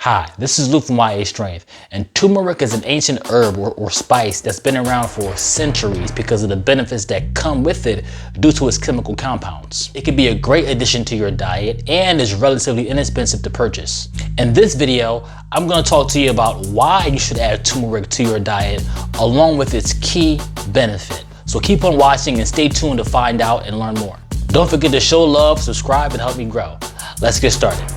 Hi, this is Luke from YA Strength, and turmeric is an ancient herb or spice that's been around for centuries because of the benefits that come with it due to its chemical compounds. It can be a great addition to your diet and is relatively inexpensive to purchase. In this video, I'm going to talk to you about why you should add turmeric to your diet along with its key benefit. So keep on watching and stay tuned to find out and learn more. Don't forget to show love, subscribe, and help me grow. Let's get started.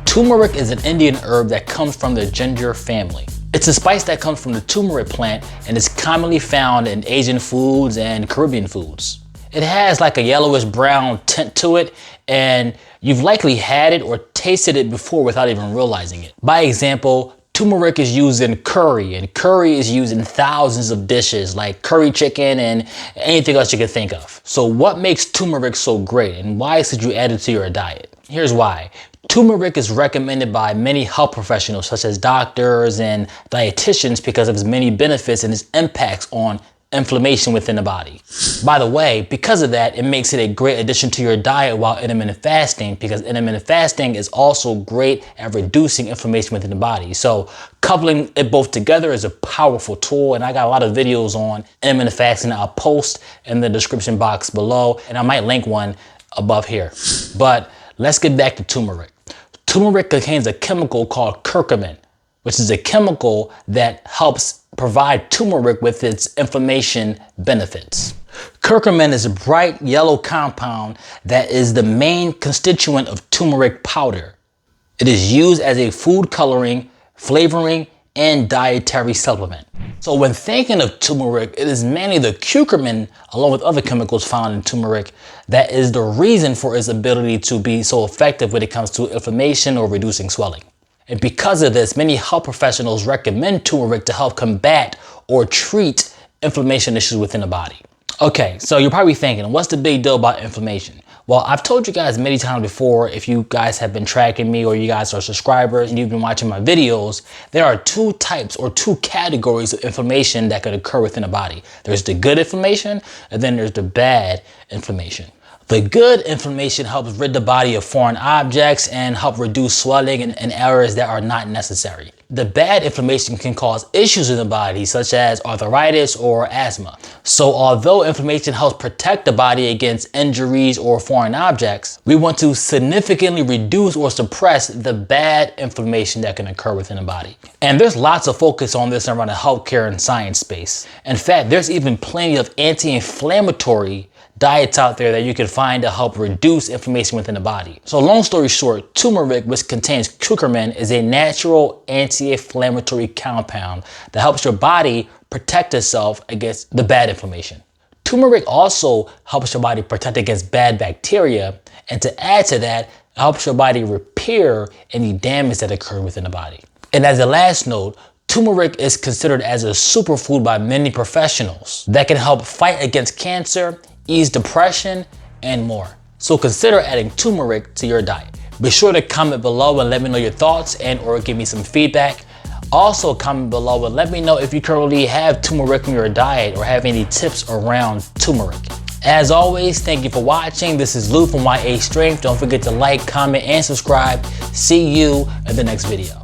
Turmeric is an Indian herb that comes from the ginger family. It's a spice that comes from the turmeric plant and is commonly found in Asian foods and Caribbean foods. It has like a yellowish brown tint to it, and you've likely had it or tasted it before without even realizing it. By example, turmeric is used in curry, and curry is used in thousands of dishes like curry chicken and anything else you can think of. So what makes turmeric so great, and why should you add it to your diet? Here's why. Turmeric is recommended by many health professionals such as doctors and dietitians because of its many benefits and its impacts on inflammation within the body. By the way, because of that, it makes it a great addition to your diet while intermittent fasting, because intermittent fasting is also great at reducing inflammation within the body. So coupling it both together is a powerful tool, and I got a lot of videos on intermittent fasting I'll post in the description box below, and I might link one above here. But let's get back to turmeric. Turmeric contains a chemical called curcumin, which is a chemical that helps provide turmeric with its inflammation benefits. Curcumin is a bright yellow compound that is the main constituent of turmeric powder. It is used as a food coloring, flavoring, and dietary supplement. So when thinking of turmeric, it is mainly the curcumin, along with other chemicals found in turmeric, that is the reason for its ability to be so effective when it comes to inflammation or reducing swelling. And because of this, many health professionals recommend turmeric to help combat or treat inflammation issues within the body. Okay, so you're probably thinking, what's the big deal about inflammation? Well, I've told you guys many times before, if you guys have been tracking me or you guys are subscribers and you've been watching my videos, there are two types or two categories of inflammation that could occur within the body. There's the good inflammation, and then there's the bad inflammation. The good inflammation helps rid the body of foreign objects and help reduce swelling in areas that are not necessary. The bad inflammation can cause issues in the body, such as arthritis or asthma. So although inflammation helps protect the body against injuries or foreign objects, we want to significantly reduce or suppress the bad inflammation that can occur within the body. And there's lots of focus on this around the healthcare and science space. In fact, there's even plenty of anti-inflammatory diets out there that you can find to help reduce inflammation within the body. So long story short, turmeric, which contains curcumin, is a natural anti-inflammatory compound that helps your body protect itself against the bad inflammation. Turmeric also helps your body protect against bad bacteria, and to add to that, it helps your body repair any damage that occurred within the body. And as a last note, turmeric is considered as a superfood by many professionals that can help fight against cancer, ease depression, and more. So consider adding turmeric to your diet. Be sure to comment below and let me know your thoughts and or give me some feedback. Also comment below and let me know if you currently have turmeric in your diet or have any tips around turmeric. As always, thank you for watching. This is Luke from YA Strength. Don't forget to like, comment, and subscribe. See you in the next video.